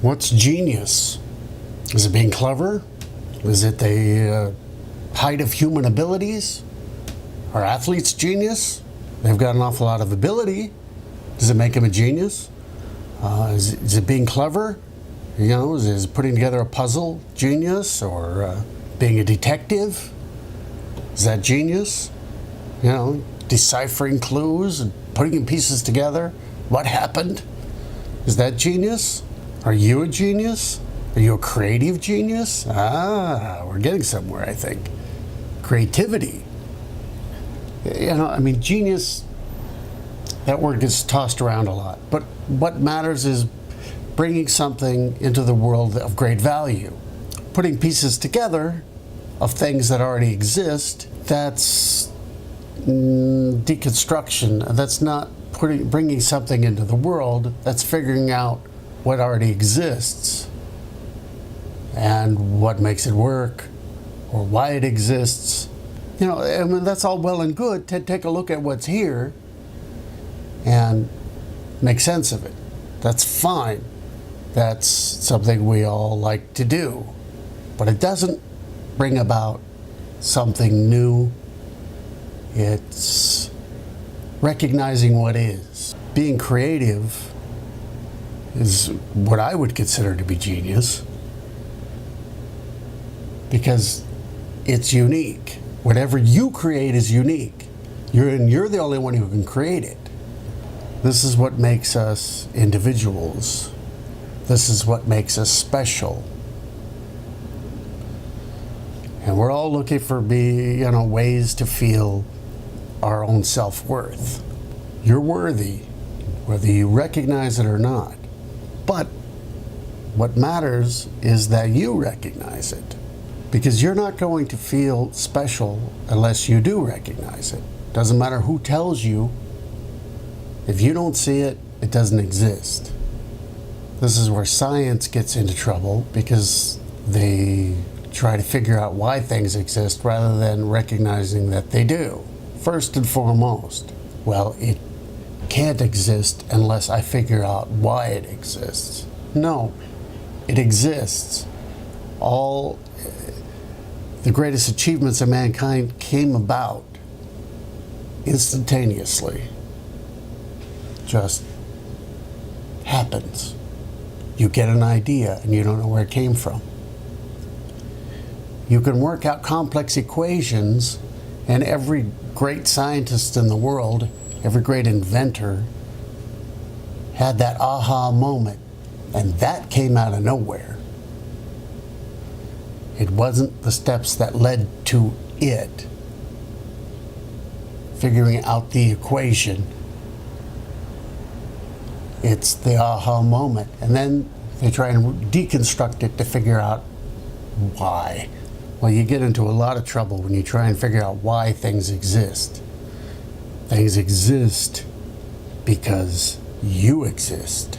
What's genius? Is it being clever? Is it the height of human abilities? Are athletes genius? They've got an awful lot of ability. Does it make them a genius? Is it being clever? You know, is putting together a puzzle genius? Or being a detective? Is that genius? You know, deciphering clues and putting pieces together. What happened? Is that genius? Are you a genius? Are you a creative genius? We're getting somewhere, I think. Creativity. You know, I mean, genius, that word gets tossed around a lot. But what matters is bringing something into the world of great value. Putting pieces together of things that already exist, that's deconstruction. That's not bringing something into the world. That's figuring out what already exists and what makes it work or why it exists. You know, I mean, that's all well and good to take a look at what's here and make sense of it. That's fine. That's something we all like to do. But it doesn't bring about something new. It's recognizing what is. Being creative is what I would consider to be genius because it's unique. Whatever you create is unique. You're the only one who can create it. This is what makes us individuals. This is what makes us special. And we're all looking for ways to feel our own self-worth. You're worthy, whether you recognize it or not. But what matters is that you recognize it. Because you're not going to feel special unless you do recognize it. Doesn't matter who tells you. If you don't see it, it doesn't exist. This is where science gets into trouble because they try to figure out why things exist rather than recognizing that they do. First and foremost, well, it can't exist unless I figure out why it exists. No, it exists. All the greatest achievements of mankind came about instantaneously. Just happens. You get an idea and you don't know where it came from. You can work out complex equations, and every great scientist in the world, every great inventor had that aha moment, and that came out of nowhere. It wasn't the steps that led to it. Figuring out the equation. It's the aha moment. And then they try and deconstruct it to figure out why. Well, you get into a lot of trouble when you try and figure out why things exist. Things exist because you exist.